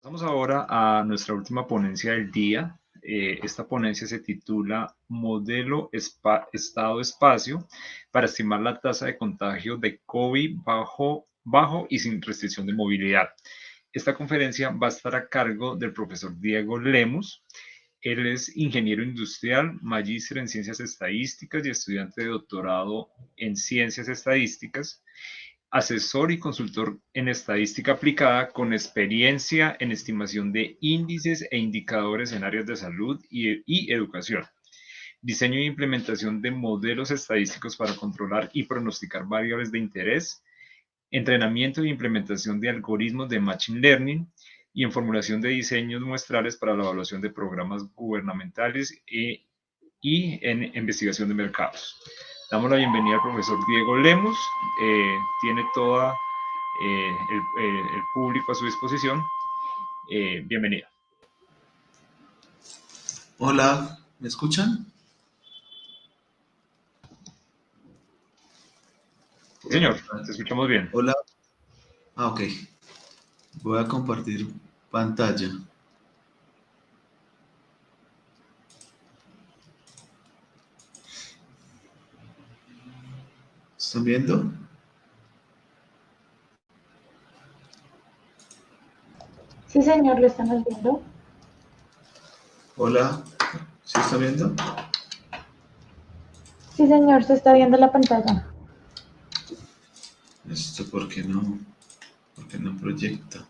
Pasamos ahora a nuestra última ponencia del día. Esta ponencia se titula Modelo Estado-Espacio para estimar la tasa de contagio de COVID bajo y sin restricción de movilidad. Esta conferencia va a estar a cargo del profesor Diego Lemus. Él es ingeniero industrial, magíster en ciencias estadísticas y estudiante de doctorado en ciencias estadísticas, asesor y consultor en estadística aplicada con experiencia en estimación de índices e indicadores en áreas de salud y educación, diseño e implementación de modelos estadísticos para controlar y pronosticar variables de interés, entrenamiento e implementación de algoritmos de Machine Learning y en formulación de diseños muestrales para la evaluación de programas gubernamentales y en investigación de mercados. Damos la bienvenida al profesor Diego Lemus. Tiene toda el público a su disposición. Bienvenido. Hola, ¿me escuchan? Sí, señor, te escuchamos bien. Hola. Ok. Voy a compartir pantalla. ¿Están viendo? Sí, señor, lo estamos viendo. Hola, ¿sí están viendo? Sí, señor, se está viendo la pantalla. ¿Esto por qué no? ¿Por qué no proyecta?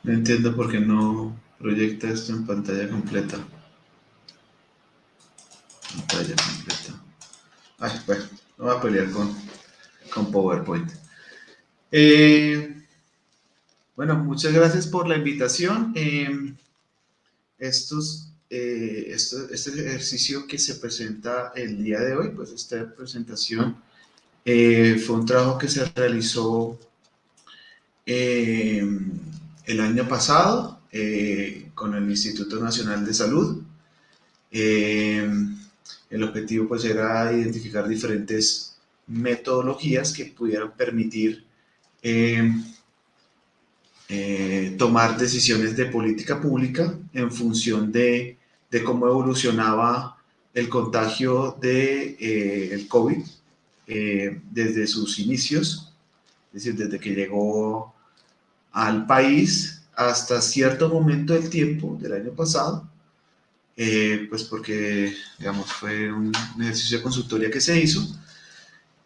No entiendo por qué no proyecta esto en pantalla completa. Pantalla completa. Ay, bueno, no voy a pelear con PowerPoint. Bueno, muchas gracias por la invitación. Este ejercicio que se presenta el día de hoy, pues esta presentación fue un trabajo que se realizó eh, el año pasado con el Instituto Nacional de Salud. El objetivo pues era identificar diferentes metodologías que pudieran permitir tomar decisiones de política pública en función de cómo evolucionaba el contagio de el COVID desde sus inicios, es decir, desde que llegó al país hasta cierto momento del tiempo del año pasado, pues porque, digamos, fue un ejercicio de consultoría que se hizo,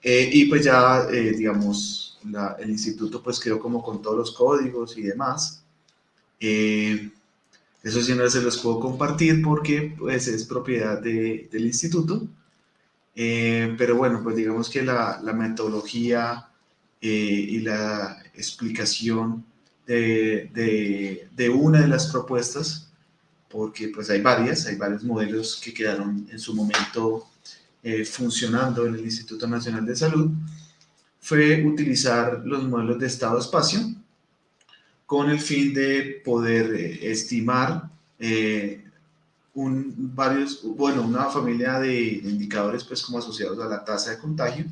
y pues ya, digamos, el instituto pues quedó como con todos los códigos y demás. Eso sí no se los puedo compartir porque pues es propiedad del instituto, pero bueno, pues digamos que la metodología y la explicación de una de las propuestas, porque pues hay varios modelos que quedaron en su momento funcionando en el Instituto Nacional de Salud, fue utilizar los modelos de estado-espacio con el fin de poder estimar una familia de indicadores pues como asociados a la tasa de contagio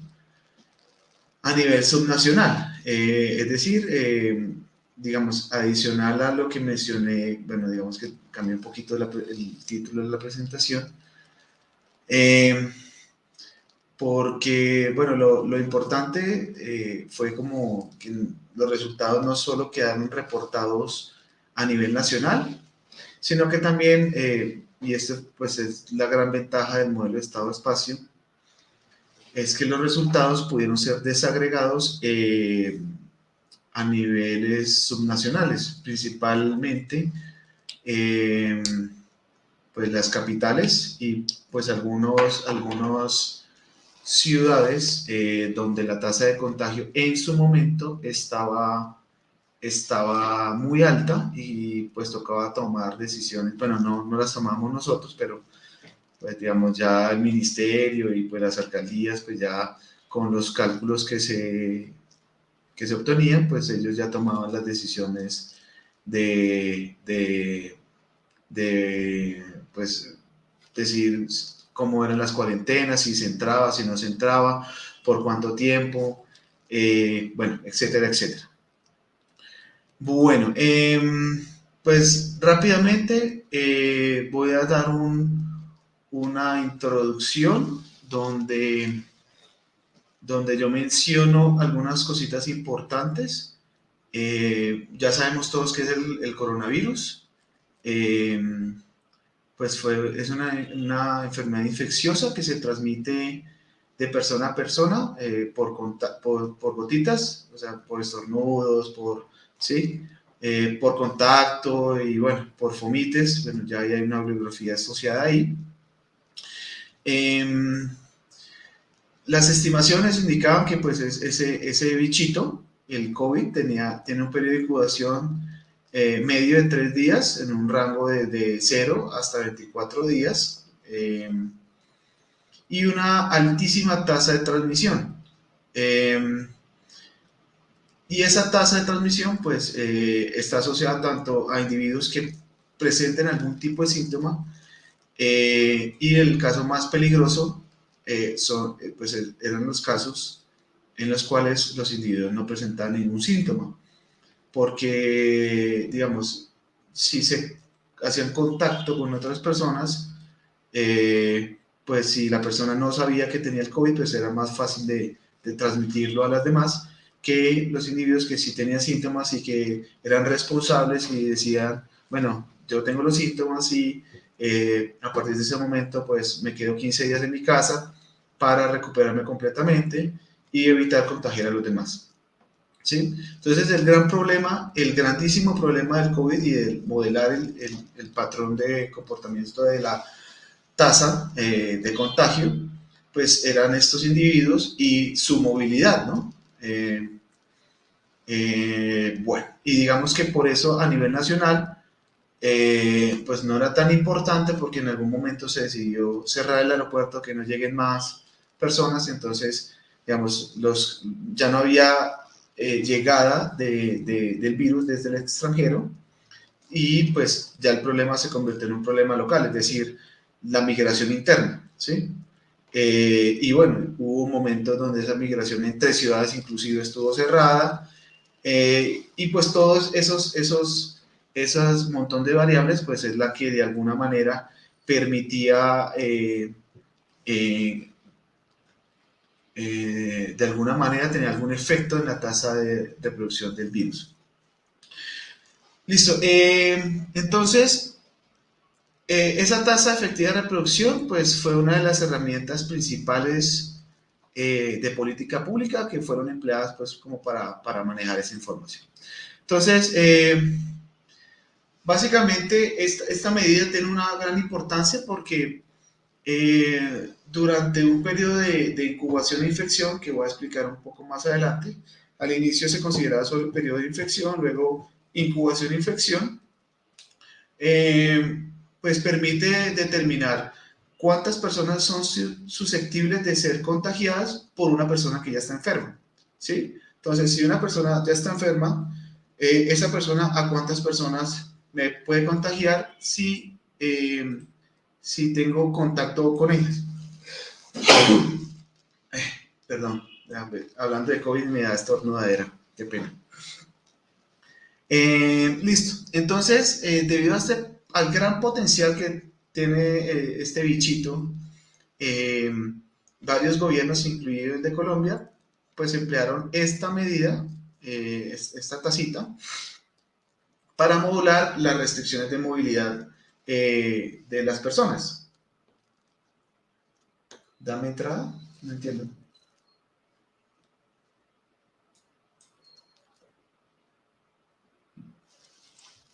a nivel subnacional, es decir, digamos, adicional a lo que mencioné, bueno, digamos que cambié un poquito el título de la presentación, porque, bueno, lo importante fue como que los resultados no solo quedaron reportados a nivel nacional, sino que también, y esto pues es la gran ventaja del modelo de estado-espacio, es que los resultados pudieron ser desagregados a niveles subnacionales, principalmente pues las capitales y pues algunos ciudades donde la tasa de contagio en su momento estaba muy alta y pues tocaba tomar decisiones, bueno, no las tomamos nosotros, pero pues digamos ya el ministerio y pues las alcaldías pues ya con los cálculos que se obtenían, pues ellos ya tomaban las decisiones de pues, decir cómo eran las cuarentenas, si se entraba, si no se entraba, por cuánto tiempo, bueno, etcétera, etcétera. Bueno, pues rápidamente voy a dar una introducción donde yo menciono algunas cositas importantes. Ya sabemos todos qué es el coronavirus. Eh, pues es una enfermedad infecciosa que se transmite de persona a persona por gotitas, o sea, por estornudos, ¿sí? Por contacto y bueno, por fomites. Bueno, ya hay una bibliografía asociada ahí. Las estimaciones indicaban que pues ese bichito, el COVID, tiene un periodo de incubación medio de 3 días, en un rango de 0 hasta 24 días, y una altísima tasa de transmisión. Y esa tasa de transmisión pues está asociada tanto a individuos que presenten algún tipo de síntoma, y el caso más peligroso pues eran los casos en los cuales los individuos no presentaban ningún síntoma, porque, digamos, si se hacían contacto con otras personas, pues si la persona no sabía que tenía el COVID, pues era más fácil de transmitirlo a las demás que los individuos que sí tenían síntomas y que eran responsables y decían, bueno, yo tengo los síntomas y a partir de ese momento pues me quedo 15 días en mi casa para recuperarme completamente y evitar contagiar a los demás. ¿Sí? Entonces el gran problema, el grandísimo problema del COVID y de modelar el patrón de comportamiento de la tasa de contagio, pues eran estos individuos y su movilidad, ¿no? Bueno, y digamos que por eso a nivel nacional, pues no era tan importante porque en algún momento se decidió cerrar el aeropuerto, que no lleguen más personas, entonces, digamos, ya no había llegada del virus desde el extranjero, y pues ya el problema se convirtió en un problema local, es decir, la migración interna, ¿sí? Y bueno, hubo momentos donde esa migración entre ciudades inclusive estuvo cerrada, y pues todos esos montón de variables, pues es la que de alguna manera permitía de alguna manera tener algún efecto en la tasa de reproducción del virus. Listo, entonces esa tasa efectiva de reproducción pues fue una de las herramientas principales de política pública que fueron empleadas pues como para manejar esa información. Entonces, básicamente esta medida tiene una gran importancia porque durante un periodo de incubación e infección, que voy a explicar un poco más adelante, al inicio se consideraba solo el periodo de infección, luego incubación e infección, pues permite determinar cuántas personas son susceptibles de ser contagiadas por una persona que ya está enferma, ¿sí? Entonces, si una persona ya está enferma, esa persona a cuántas personas me puede contagiar si tengo contacto con ellas. Perdón, hablando de COVID me da estornudadera, qué pena. Listo, entonces, debido al gran potencial que tiene este bichito, eh, varios gobiernos, incluido el de Colombia, pues emplearon esta medida, esta tacita, para modular las restricciones de movilidad de las personas. Dame entrada, no entiendo.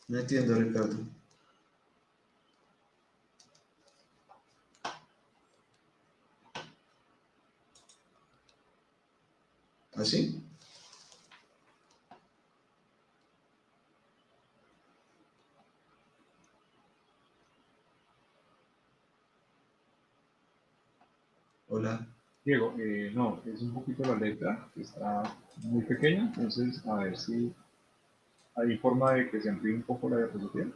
No entiendo, Ricardo. ¿Así? Hola. Diego, no, es un poquito la letra, que está muy pequeña, entonces a ver si hay forma de que se amplíe un poco la diapositiva.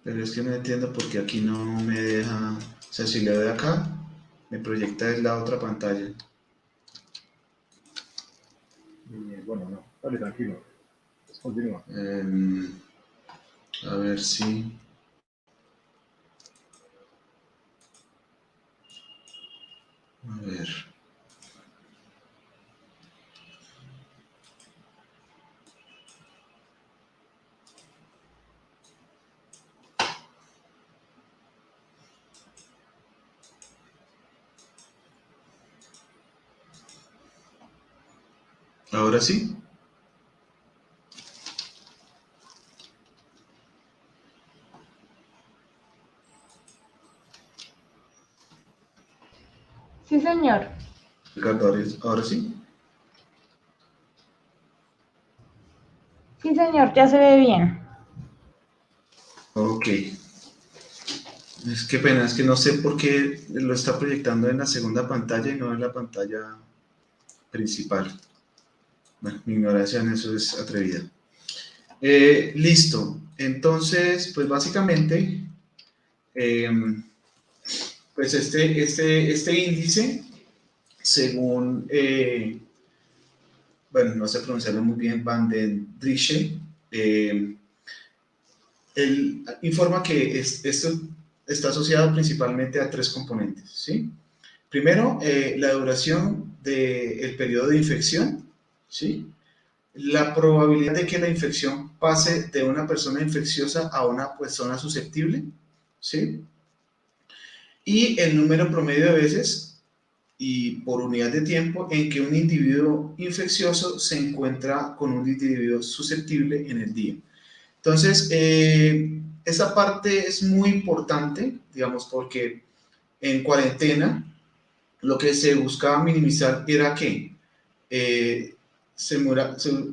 Pero es que no entiendo por qué aquí no me deja, o sea, si le doy acá, me proyecta en la otra pantalla. Bueno, no, dale, tranquilo, pues continúa. A ver si, a ver, ahora sí. Sí, señor. Ricardo, ahora sí. Sí, señor, ya se ve bien. Ok. Es que pena, es que no sé por qué lo está proyectando en la segunda pantalla y no en la pantalla principal. Bueno, mi ignorancia en eso es atrevida. Listo. Entonces, pues básicamente, eh, pues este índice, según, bueno, no sé pronunciarlo muy bien, Van den Driesche, él informa que esto está asociado principalmente a tres componentes, ¿sí? Primero, la duración del periodo de infección, ¿sí? La probabilidad de que la infección pase de una persona infecciosa a una persona susceptible, ¿sí? Y el número promedio de veces y por unidad de tiempo en que un individuo infeccioso se encuentra con un individuo susceptible en el día. Entonces, esa parte es muy importante, digamos, porque en cuarentena lo que se buscaba minimizar era que se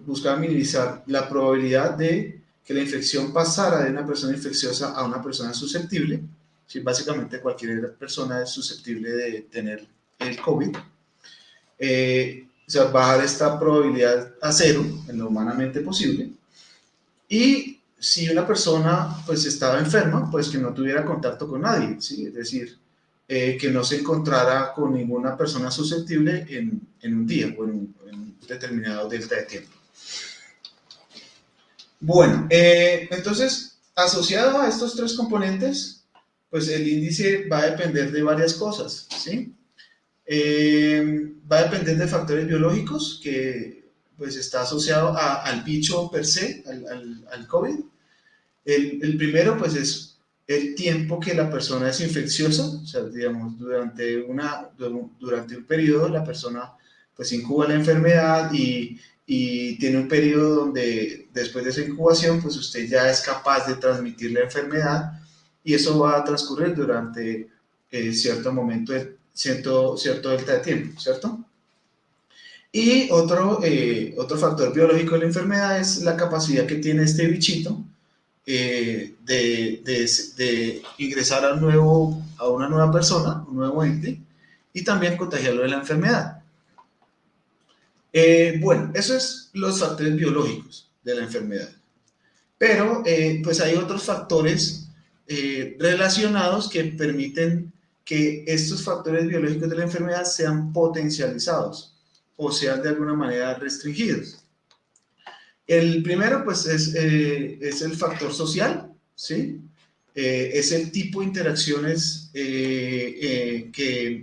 buscaba minimizar la probabilidad de que la infección pasara de una persona infecciosa a una persona susceptible. Sí, básicamente cualquier persona es susceptible de tener el COVID. O sea, bajar esta probabilidad a cero en lo humanamente posible. Y si una persona pues estaba enferma, pues que no tuviera contacto con nadie, ¿sí? Es decir, que no se encontrara con ninguna persona susceptible en un día o en un determinado delta de tiempo. Bueno, entonces, asociado a estos tres componentes, pues el índice va a depender de varias cosas, ¿sí? Va a depender de factores biológicos que pues está asociado al bicho per se, al COVID. El primero, pues, es el tiempo que la persona es infecciosa, o sea, digamos, durante un periodo la persona, pues, incuba la enfermedad y tiene un periodo donde después de esa incubación, pues, usted ya es capaz de transmitir la enfermedad y eso va a transcurrir durante cierto momento, cierto delta de tiempo, ¿cierto? Y otro factor biológico de la enfermedad es la capacidad que tiene este bichito de ingresar a una nueva persona, un nuevo ente, y también contagiarlo de la enfermedad. Bueno, eso es los factores biológicos de la enfermedad. Pero pues hay otros factores relacionados que permiten que estos factores biológicos de la enfermedad sean potencializados o sean de alguna manera restringidos. El primero, pues, es el factor social, ¿sí? Es el tipo de interacciones que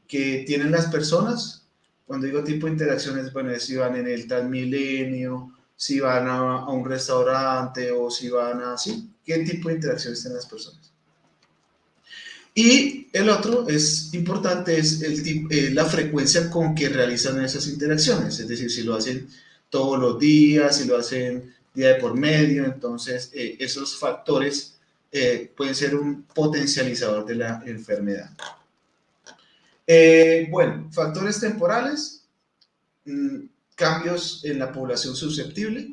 tienen las personas. Cuando digo tipo de interacciones, bueno, es si van en el Transmilenio, si van a un restaurante o si van a, ¿sí? ¿Qué tipo de interacciones tienen las personas? Y el otro es importante, es la frecuencia con que realizan esas interacciones, es decir, si lo hacen todos los días, si lo hacen día de por medio, entonces esos factores pueden ser un potencializador de la enfermedad. Bueno, factores temporales, cambios en la población susceptible.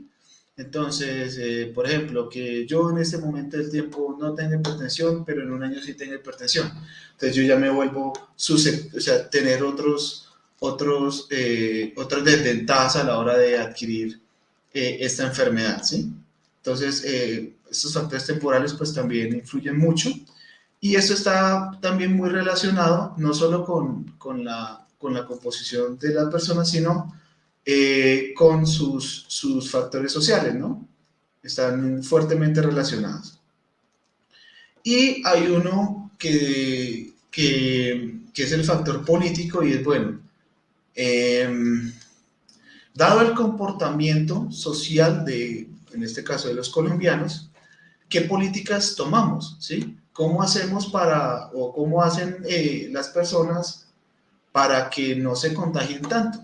Entonces, por ejemplo, que yo en este momento del tiempo no tenga hipertensión, pero en un año sí tenga hipertensión. Entonces yo ya me vuelvo susceptible, o sea, tener otras desventajas a la hora de adquirir esta enfermedad, ¿sí? Entonces, estos factores temporales pues también influyen mucho y esto está también muy relacionado no solo con la composición de la persona, sino con sus factores sociales, ¿no? Están fuertemente relacionados. Y hay uno que es el factor político y es, bueno, eh, dado el comportamiento social en este caso de los colombianos, ¿qué políticas tomamos? ¿Sí? ¿Cómo hacemos o cómo hacen las personas para que no se contagien tanto?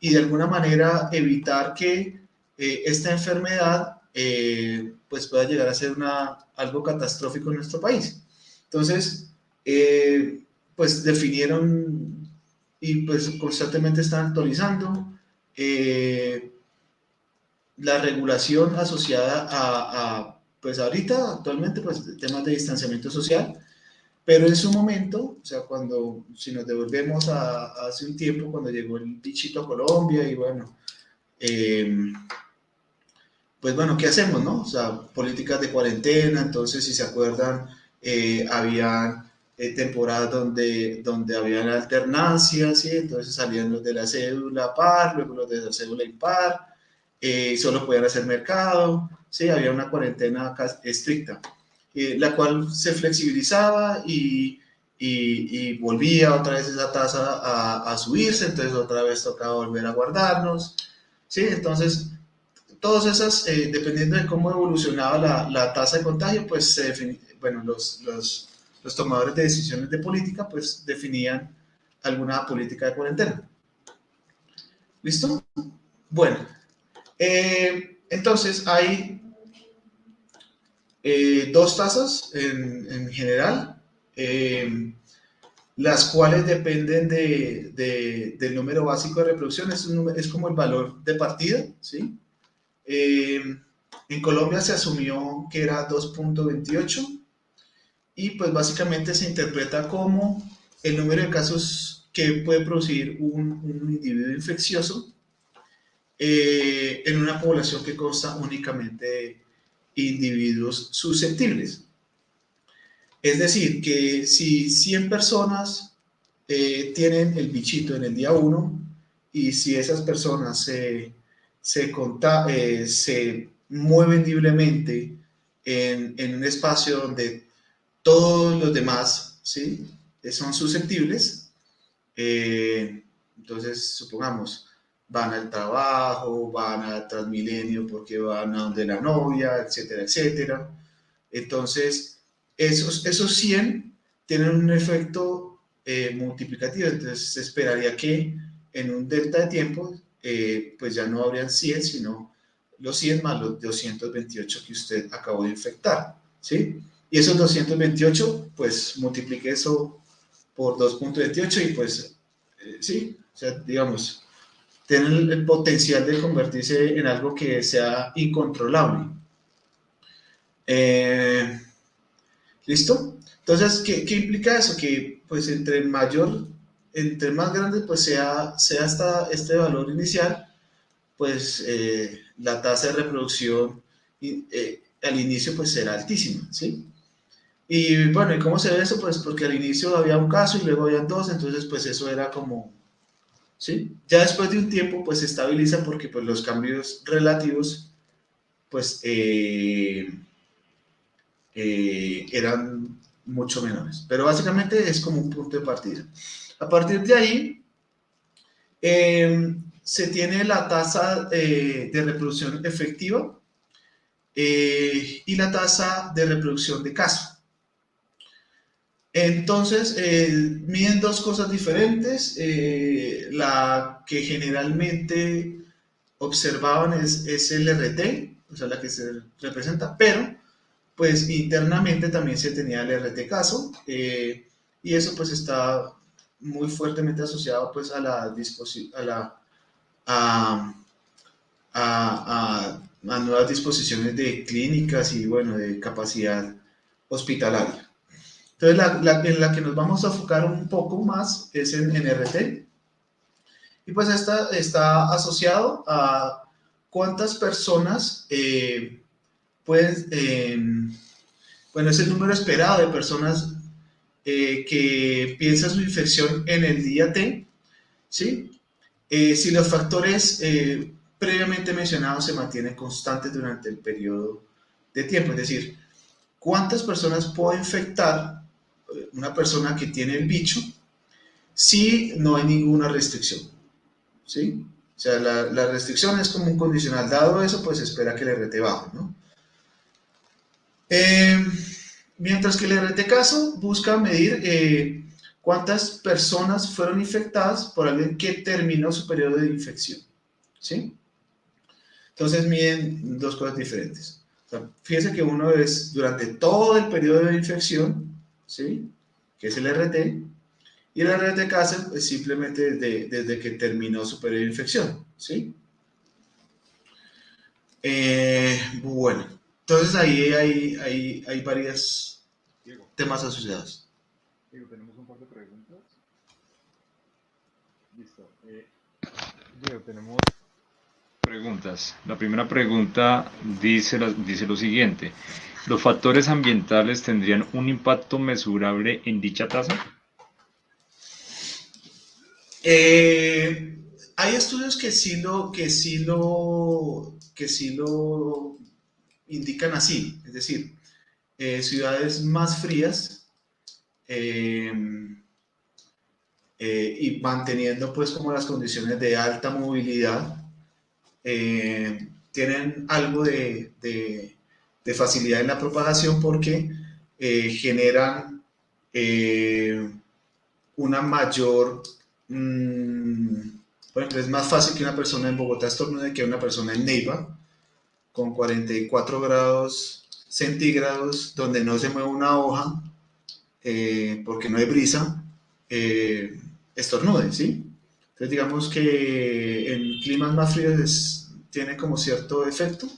Y de alguna manera evitar que esta enfermedad pues pueda llegar a ser algo catastrófico en nuestro país. Entonces, pues definieron y pues constantemente están actualizando la regulación asociada pues ahorita, actualmente, pues temas de distanciamiento social, pero en su momento, o sea, si nos devolvemos hace un tiempo, cuando llegó el bichito a Colombia y bueno, eh, pues bueno, ¿qué hacemos, no? O sea, políticas de cuarentena, entonces si se acuerdan, habían temporadas donde habían alternancias, ¿sí? Entonces salían los de la cédula par, luego los de la cédula impar, solo podían hacer mercado, ¿sí? Había una cuarentena estricta, la cual se flexibilizaba y volvía otra vez esa tasa a subirse, entonces otra vez tocaba volver a guardarnos, ¿sí? Entonces, todas esas, dependiendo de cómo evolucionaba la tasa de contagio, pues bueno, los tomadores de decisiones de política pues definían alguna política de cuarentena. ¿Listo? Bueno, entonces hay dos tasas en general, las cuales dependen del número básico de reproducción, es como el valor de partida, ¿sí? En Colombia se asumió que era 2.28 y pues básicamente se interpreta como el número de casos que puede producir un individuo infeccioso en una población que consta únicamente de individuos susceptibles. Es decir, que si 100 personas tienen el bichito en el día 1 y si esas personas se mueven libremente en un espacio donde todos los demás, ¿sí? Son susceptibles, entonces supongamos, van al trabajo, van a Transmilenio porque van a donde la novia, etcétera, etcétera. Entonces, esos 100 tienen un efecto multiplicativo, entonces se esperaría que en un delta de tiempo, pues ya no habrían 100, sino los 100 más los 228 que usted acabó de infectar, ¿sí? Y esos 228, pues multiplique eso por 2.28 y pues, sí, o sea, digamos, tienen el potencial de convertirse en algo que sea incontrolable. ¿Listo? Entonces, ¿qué implica eso? Que pues entre más grande pues sea este valor inicial, pues la tasa de reproducción al inicio pues será altísima, ¿sí? Y bueno, ¿y cómo se ve eso? Pues porque al inicio había un caso y luego habían dos, entonces pues eso era como, ¿sí? Ya después de un tiempo pues se estabiliza porque pues los cambios relativos pues eran mucho menores. Pero básicamente es como un punto de partida. A partir de ahí, se tiene la tasa de reproducción efectiva y la tasa de reproducción de caso. Entonces, miden dos cosas diferentes. La que generalmente observaban es el RT, o sea, la que se representa, pero pues internamente también se tenía el RT caso y eso pues está muy fuertemente asociado pues a la disposición, a a nuevas disposiciones de clínicas y, bueno, de capacidad hospitalaria. Entonces, en la que nos vamos a enfocar un poco más es en RT. Y pues esta está asociado a cuántas personas bueno, es el número esperado de personas que piensa su infección en el día T, ¿sí? Si los factores previamente mencionados se mantienen constantes durante el periodo de tiempo, es decir, ¿cuántas personas puede infectar una persona que tiene el bicho si no hay ninguna restricción? ¿Sí? O sea, la restricción es como un condicional. Dado eso, pues se espera que el RT baje, ¿no? Mientras que el RT caso busca medir cuántas personas fueron infectadas por alguien que terminó su periodo de infección, ¿sí? Entonces miden dos cosas diferentes. O sea, fíjense que uno es durante todo el periodo de infección, ¿sí? Que es el RT, y el RT caso es simplemente desde que terminó su periodo de infección, ¿sí? Bueno, entonces ahí hay varios Diego, temas asociados. Diego, tenemos un par de preguntas. Listo. Diego, tenemos preguntas. La primera pregunta dice lo siguiente. ¿Los factores ambientales tendrían un impacto mesurable en dicha tasa? Hay estudios que sí lo indican así, es decir, ciudades más frías eh, y manteniendo pues como las condiciones de alta movilidad tienen algo de facilidad en la propagación porque generan una mayor, por ejemplo, es más fácil que una persona en Bogotá estornude que una persona en Neiva, con 44 grados centígrados, donde no se mueve una hoja, porque no hay brisa, estornude, ¿sí? Entonces digamos que en climas más fríos tiene como cierto efecto,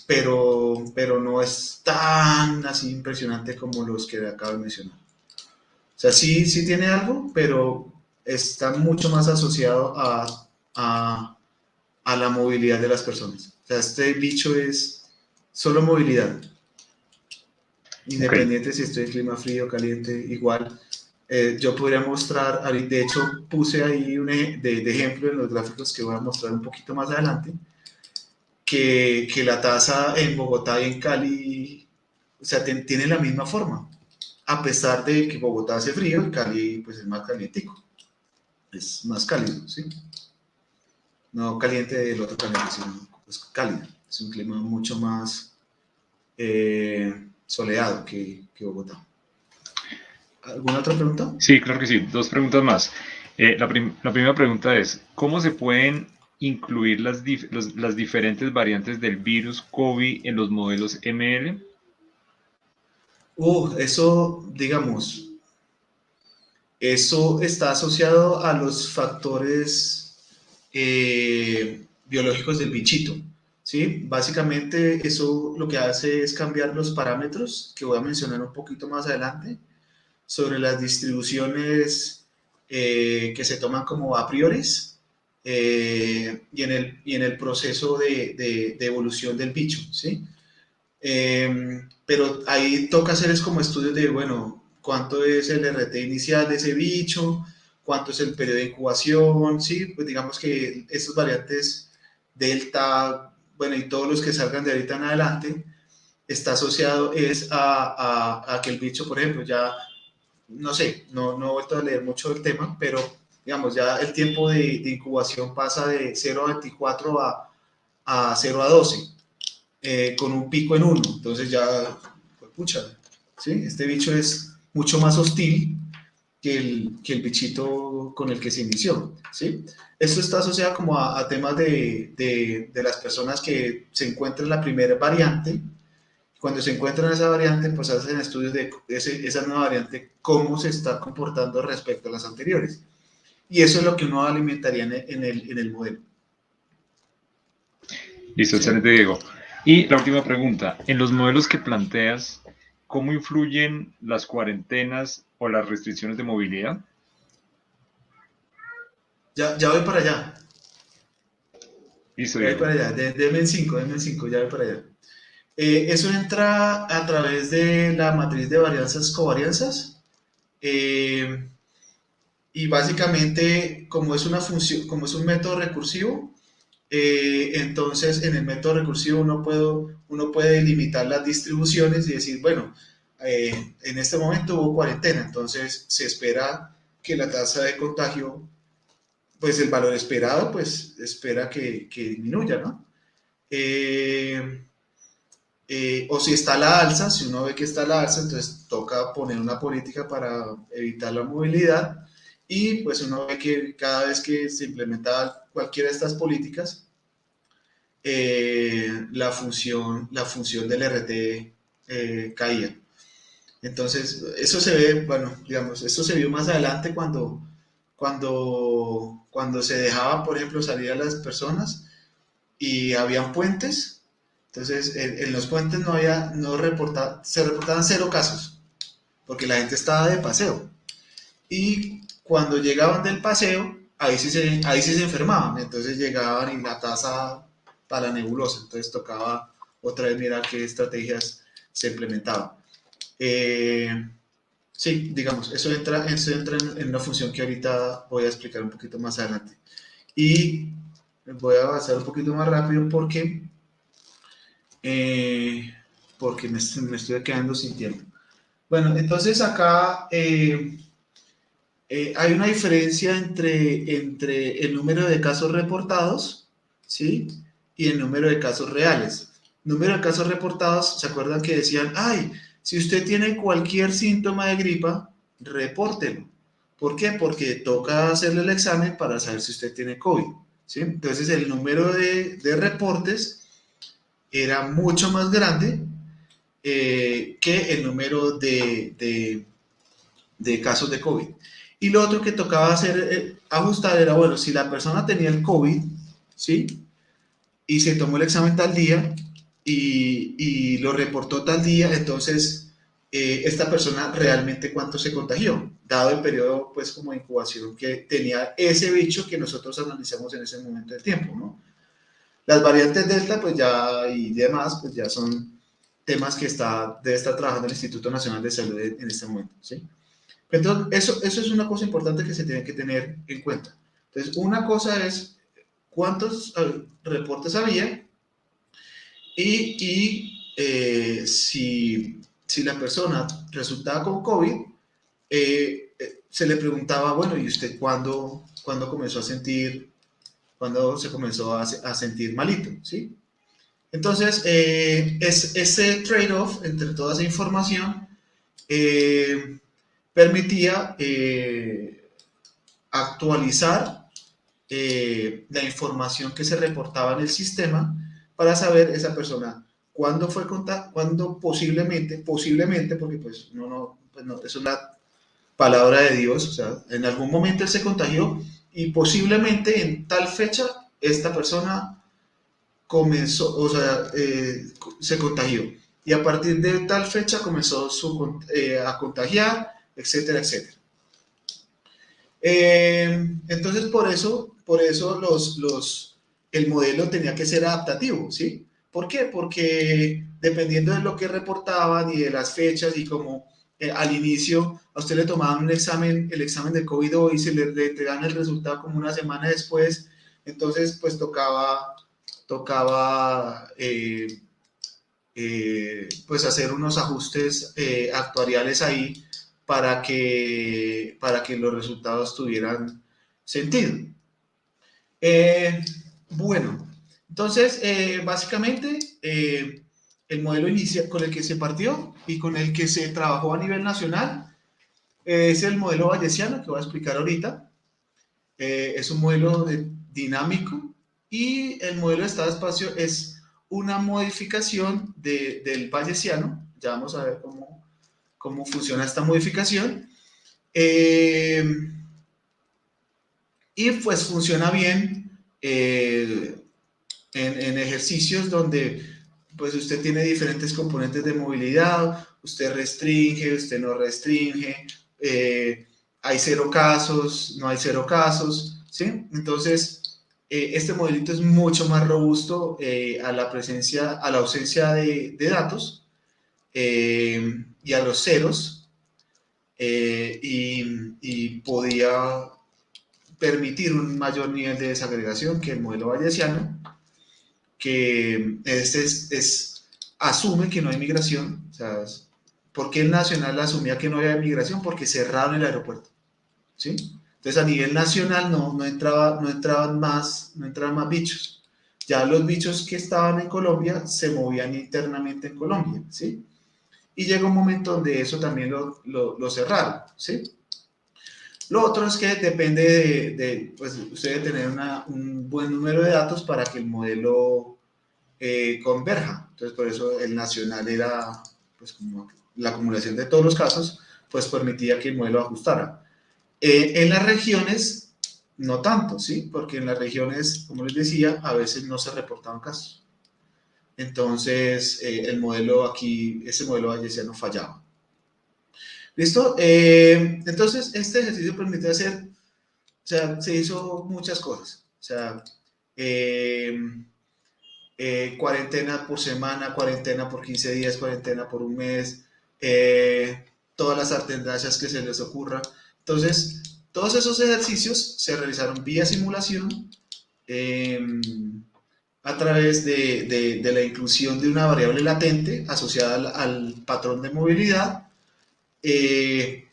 pero no es tan así impresionante como los que acabo de mencionar. O sea, sí tiene algo, pero está mucho más asociado a la movilidad de las personas. O sea, este bicho es solo movilidad, Ok, independiente si estoy en clima frío o caliente, igual. Yo podría mostrar, de hecho puse ahí de ejemplo en los gráficos que voy a mostrar un poquito más adelante, que la tasa en Bogotá y en Cali, o sea, tiene la misma forma, a pesar de que Bogotá hace frío y Cali pues es más calientico, es más cálido, ¿sí? No caliente del otro planeta, sino pues, cálido. Es un clima mucho más soleado que Bogotá. ¿Alguna otra pregunta? sí, claro que sí. Dos preguntas más. La primera pregunta es, ¿cómo se pueden incluir las diferentes variantes del virus COVID en los modelos ML? Eso, digamos, eso está asociado a los factores biológicos del bichito, ¿sí? Básicamente eso lo que hace es cambiar los parámetros, que voy a mencionar un poquito más adelante, sobre las distribuciones que se toman como a priori y en el proceso de evolución del bicho, ¿sí? Pero ahí toca hacer es como estudios de, bueno, cuánto es el RT inicial de ese bicho, cuánto es el periodo de incubación, ¿sí? Pues digamos que estos variantes delta, bueno, y todos los que salgan de ahorita en adelante, está asociado es a que el bicho, por ejemplo, ya, no sé, no he vuelto a leer mucho del tema, pero digamos, ya el tiempo de incubación pasa de 0 a 24 a 0 a 12 con un pico en 1. Entonces ya, pues, pucha, ¿sí? Este bicho es mucho más hostil que el bichito con el que se inició, ¿sí? Esto está asociado como a temas de las personas que se encuentran la primera variante. Cuando se encuentran esa variante, pues hacen estudios de esa nueva variante, cómo se está comportando respecto a las anteriores. Y eso es lo que uno alimentaría en el modelo. Listo, ¿sí? excelente, Diego. Y la última pregunta, en los modelos que planteas, ¿cómo influyen las cuarentenas o las restricciones de movilidad? Ya voy para allá, Listo, ya voy Diego. para allá, denme en 5, ya voy para allá. Eso entra a través de la matriz de varianzas covarianzas. eh, y básicamente, como es una función, como es un método recursivo, entonces en el método recursivo uno puede limitar las distribuciones y decir, bueno, en este momento hubo cuarentena, entonces se espera que la tasa de contagio, pues el valor esperado, pues espera que disminuya, ¿no? Eh, o si está a la alza, si uno ve que está a la alza, entonces toca poner una política para evitar la movilidad y pues uno ve que cada vez que se implementa cualquiera de estas políticas, la función del RT caía. Entonces, eso se ve, bueno, digamos, eso se vio más adelante cuando se dejaba, por ejemplo, salir a las personas y habían puentes. Entonces, en los puentes se reportaban 0 casos, porque la gente estaba de paseo. Y cuando llegaban del paseo, ahí sí se enfermaban. Entonces llegaban y la tasa para la nebulosa. Entonces tocaba otra vez mirar qué estrategias se implementaban. Eh, sí, digamos, eso entra en una función que ahorita voy a explicar un poquito más adelante. Y voy a avanzar un poquito más rápido eh, porque me estoy quedando sin tiempo. Bueno, entonces acá hay una diferencia entre el número de casos reportados, ¿sí? Y el número de casos reales. Número de casos reportados, ¿se acuerdan que decían, ay, si usted tiene cualquier síntoma de gripa, repórtelo? ¿Por qué? Porque toca hacerle el examen para saber si usted tiene COVID, ¿sí? Entonces el número de reportes era mucho más grande que el número de casos de COVID. Y lo otro que tocaba hacer, ajustar era, bueno, si la persona tenía el COVID, ¿sí? Y se tomó el examen tal día y lo reportó tal día, entonces esta persona realmente cuánto se contagió, dado el periodo pues como de incubación que tenía ese bicho que nosotros analizamos en ese momento de tiempo, ¿no? Las variantes delta pues ya y demás pues ya son temas que debe estar trabajando el Instituto Nacional de Salud en este momento, ¿sí? Entonces, eso es una cosa importante que se tiene que tener en cuenta. Entonces, una cosa es cuántos reportes había si la persona resultaba con COVID, se le preguntaba, bueno, ¿y usted cuándo comenzó a sentir, cuándo se comenzó a sentir malito? ¿Sí? Entonces, ese trade-off entre toda esa información permitía actualizar la información que se reportaba en el sistema para saber esa persona cuándo fue cuándo posiblemente, porque pues pues no, eso es la palabra de Dios, o sea, en algún momento él se contagió y posiblemente en tal fecha esta persona comenzó, o sea, se contagió. Y a partir de tal fecha comenzó a contagiar, etcétera, etcétera. Entonces, por eso el modelo tenía que ser adaptativo, ¿sí? ¿Por qué? Porque dependiendo de lo que reportaban y de las fechas y como al inicio a usted le tomaban el examen de COVID hoy y se le entregaban el resultado como una semana después, entonces pues tocaba pues hacer unos ajustes actuariales ahí para que los resultados tuvieran sentido. Bueno, entonces básicamente el modelo inicial con el que se partió y con el que se trabajó a nivel nacional es el modelo bayesiano que voy a explicar ahorita. Es un modelo dinámico y el modelo de estado-espacio es una modificación del bayesiano. Ya vamos a ver cómo funciona esta modificación. Y pues funciona bien en ejercicios donde pues usted tiene diferentes componentes de movilidad, usted restringe, usted no restringe, hay 0 casos, no hay 0 casos, ¿sí? Entonces, este modelito es mucho más robusto a la ausencia de datos y a los ceros, y podía permitir un mayor nivel de desagregación que el modelo bayesiano, que asume que no hay migración. O sea, ¿por qué el nacional asumía que no había migración? Porque cerraron el aeropuerto, ¿sí? Entonces a nivel nacional no entraban más bichos. Ya los bichos que estaban en Colombia se movían internamente en Colombia, ¿sí? Y llega un momento donde eso también lo cerraron, ¿sí? Lo otro es que depende pues usted debe tener un buen número de datos para que el modelo converja. Entonces, por eso el nacional era, pues, como la acumulación de todos los casos, pues permitía que el modelo ajustara. En las regiones, no tanto, ¿sí? Porque en las regiones, como les decía, a veces no se reportaban casos. Entonces, ese modelo bayesiano fallaba. ¿Listo? Entonces, este ejercicio permite hacer, o sea, se hizo muchas cosas. O sea, cuarentena por semana, cuarentena por 15 días, cuarentena por un mes, todas las artendancias que se les ocurra. Entonces, todos esos ejercicios se realizaron vía simulación, eh, a través de la inclusión de una variable latente asociada al patrón de movilidad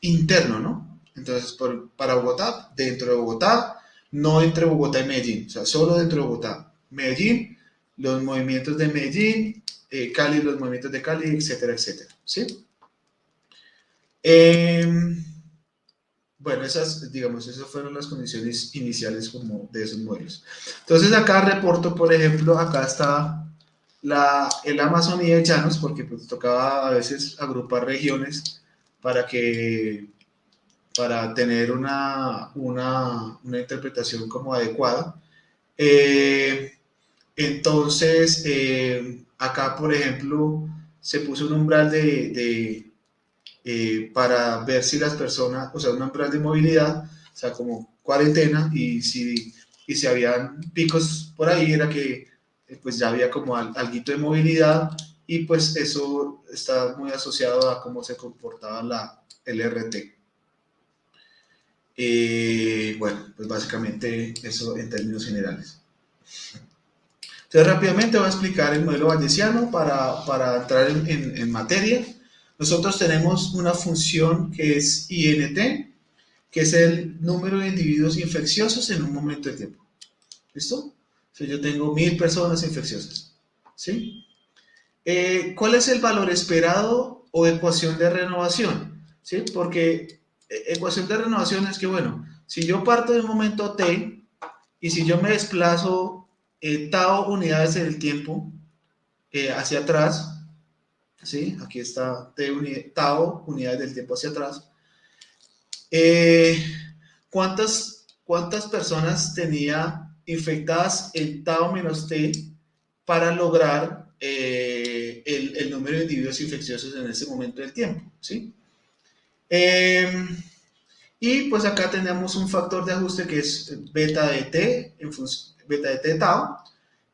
interno, ¿no? Entonces, para Bogotá, dentro de Bogotá, no entre Bogotá y Medellín, o sea, solo dentro de Bogotá. Medellín, los movimientos de Medellín, Cali, los movimientos de Cali, etcétera, etcétera, ¿sí? Bueno, esas fueron las condiciones iniciales como de esos modelos. Entonces acá reporto, por ejemplo, acá está el Amazonía y Llanos, porque pues tocaba a veces agrupar regiones para tener una interpretación como adecuada. Entonces, acá, por ejemplo, se puso un umbral para ver si las personas, o sea, un umbral de movilidad, o sea, como cuarentena, y si habían picos por ahí, era que pues ya había como alguito de movilidad, y pues eso está muy asociado a cómo se comportaba el RT. Bueno, pues básicamente eso en términos generales. Entonces rápidamente voy a explicar el modelo bayesiano para entrar en materia. Nosotros tenemos una función que es INT, que es el número de individuos infecciosos en un momento de tiempo. ¿Listo? Entonces yo tengo 1000 personas infecciosas. ¿Sí? ¿Cuál es el valor esperado o ecuación de renovación? ¿Sí? Porque ecuación de renovación es que, bueno, si yo parto de un momento t y si yo me desplazo tau unidades en el tiempo hacia atrás, ¿sí? Aquí está tau unidades del tiempo hacia atrás. ¿Cuántas personas tenía infectadas en tau menos t para lograr el número de individuos infecciosos en ese momento del tiempo? ¿Sí? Y pues acá tenemos un factor de ajuste que es beta de t, beta de t tau,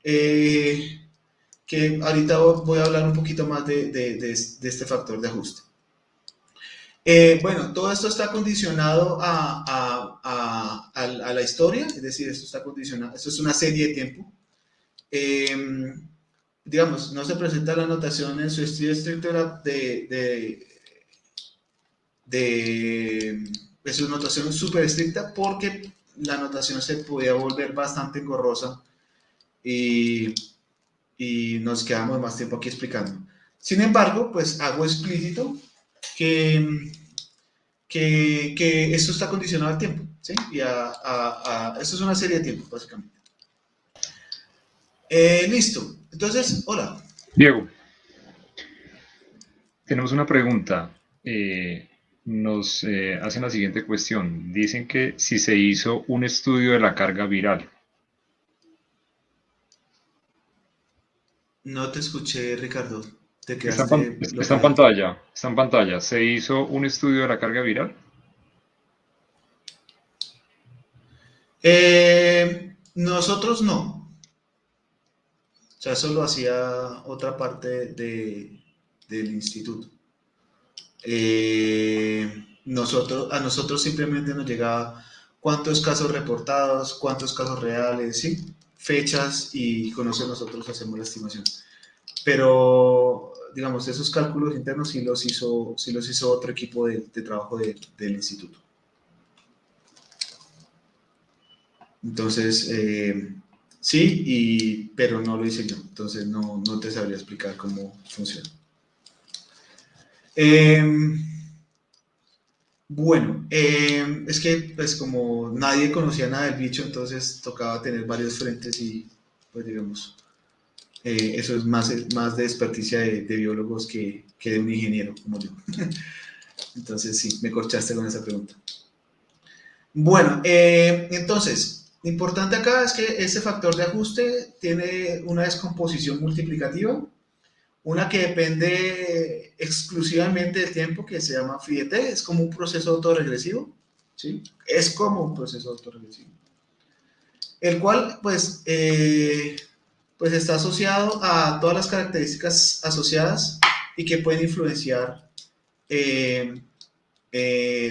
que ahorita voy a hablar un poquito más de este factor de ajuste. Bueno, todo esto está condicionado a la historia, es decir, esto está condicionado, esto es una serie de tiempo. Digamos, no se presenta la notación en su estilo estricto es una notación súper estricta, porque la notación se podía volver bastante engorrosa y nos quedamos más tiempo aquí explicando. Sin embargo, pues hago explícito que esto está condicionado al tiempo, ¿sí? Y esto es una serie de tiempo, básicamente. Listo. Entonces, hola. Diego, tenemos una pregunta. Nos hacen la siguiente cuestión. Dicen que si se hizo un estudio de la carga viral. No te escuché, Ricardo. Te Está quedaste está en bloqueado. pantalla, está en pantalla. Se hizo un estudio de la carga viral. Nosotros no. O sea, eso lo hacía otra parte del instituto. A nosotros simplemente nos llegaba cuántos casos reportados, cuántos casos reales, ¿sí? Fechas y con eso nosotros hacemos la estimación. Pero, digamos, esos cálculos internos sí los hizo otro equipo de trabajo del instituto. Entonces, sí, pero no lo hice yo. Entonces, no te sabría explicar cómo funciona. Eh, Bueno, es que pues como nadie conocía nada del bicho, entonces tocaba tener varios frentes y pues digamos, eso es más de experticia de biólogos que de un ingeniero como yo. Entonces sí, me corchaste con esa pregunta. Bueno, entonces, lo importante acá es que ese factor de ajuste tiene una descomposición multiplicativa, una que depende exclusivamente del tiempo, que se llama phi-d-t, es como un proceso autorregresivo, ¿sí? Es como un proceso autorregresivo, el cual pues está asociado a todas las características asociadas y que pueden influenciar eh,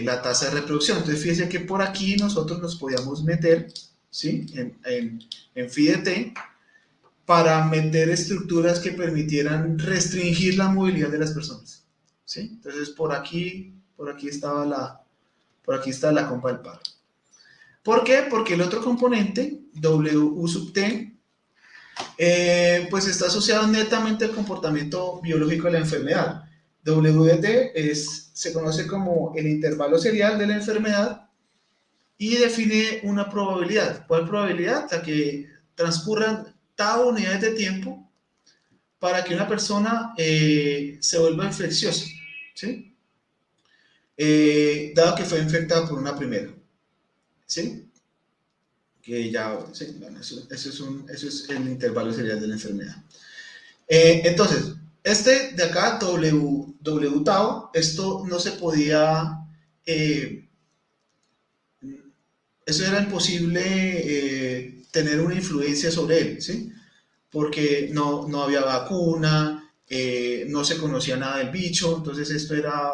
la tasa de reproducción. Entonces fíjense que por aquí nosotros nos podíamos meter, ¿sí? En phi-d-t, para meter estructuras que permitieran restringir la movilidad de las personas, ¿sí? Entonces por aquí está la compa del palo. ¿Por qué? Porque el otro componente, W sub t, pues está asociado netamente al comportamiento biológico de la enfermedad. WDT se conoce como el intervalo serial de la enfermedad y define una probabilidad. ¿Cuál probabilidad? La que transcurran tau unidades de tiempo para que una persona se vuelva infecciosa, ¿sí? Dado que fue infectada por una primera, ¿sí? Que ya, sí, bueno, eso es el intervalo serial de la enfermedad. Entonces, este de acá, W tau, esto no se podía, eh, eso era imposible tener una influencia sobre él, ¿sí? Porque no había vacuna, no se conocía nada del bicho, entonces esto era,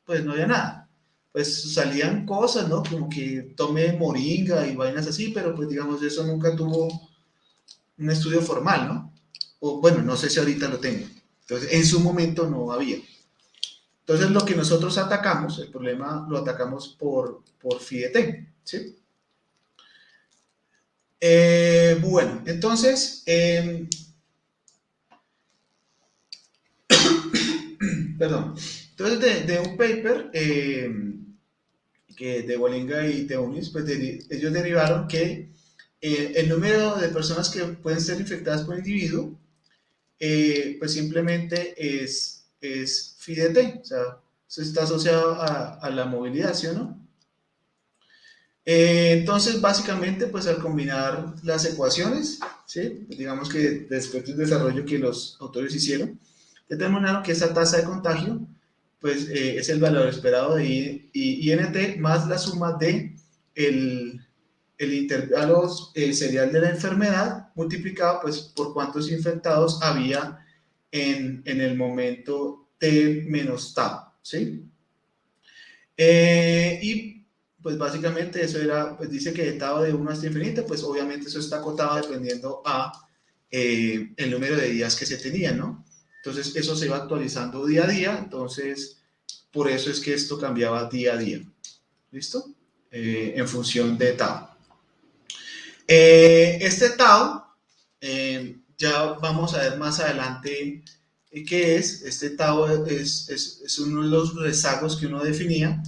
pues no había nada. Pues salían cosas, ¿no? Como que tome moringa y vainas así, pero pues digamos, eso nunca tuvo un estudio formal, ¿no? O bueno, no sé si ahorita lo tengo. Entonces, en su momento no había. Entonces, lo que nosotros atacamos, el problema lo atacamos por phi-d-t, ¿sí? Bueno, entonces, perdón. Entonces, de un paper que de Bolinga y Teunis, pues ellos derivaron que el número de personas que pueden ser infectadas por individuo, pues simplemente es phi-d-t, o sea, eso está asociado a la movilidad, ¿sí o no? Entonces, básicamente, pues al combinar las ecuaciones, ¿sí? Digamos que después del desarrollo que los autores hicieron, determinaron que esa tasa de contagio pues, es el valor esperado de INT más la suma de el intervalo serial de la enfermedad multiplicado pues, por cuántos infectados había en el momento T menos tau, ¿sí? Y pues básicamente eso era, pues dice que tau de 1 hasta infinito, pues obviamente eso está acotado dependiendo a el número de días que se tenía, ¿no? Entonces eso se iba actualizando día a día, entonces por eso es que esto cambiaba día a día, ¿listo? En función de tau. Este tau, ya vamos a ver más adelante qué es. Este tau es uno de los rezagos que uno definía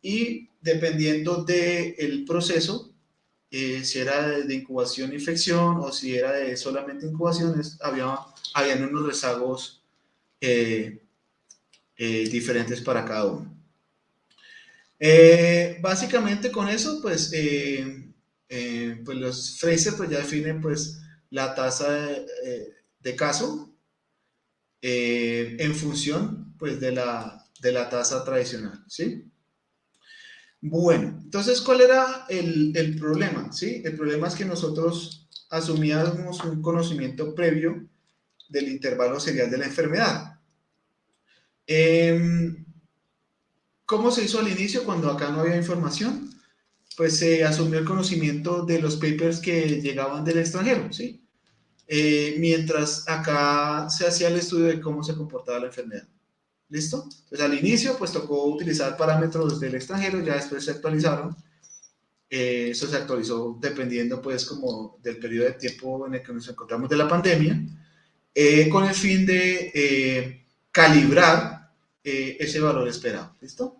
y dependiendo del proceso, si era de incubación e infección o si era de solamente incubación, habían unos rezagos diferentes para cada uno. Básicamente con eso, pues los Fraser pues ya definen pues la tasa de caso en función pues, de la tasa tradicional, ¿sí? Bueno, entonces, ¿cuál era el problema? ¿Sí? El problema es que nosotros asumíamos un conocimiento previo del intervalo serial de la enfermedad. ¿Cómo se hizo al inicio cuando acá no había información? Pues se asumió el conocimiento de los papers que llegaban del extranjero, ¿sí? Mientras acá se hacía el estudio de cómo se comportaba la enfermedad. ¿Listo? Entonces al inicio pues tocó utilizar parámetros del extranjero, ya después se actualizaron. Eso se actualizó dependiendo pues como del periodo de tiempo en el que nos encontramos de la pandemia, con el fin de calibrar ese valor esperado. ¿Listo?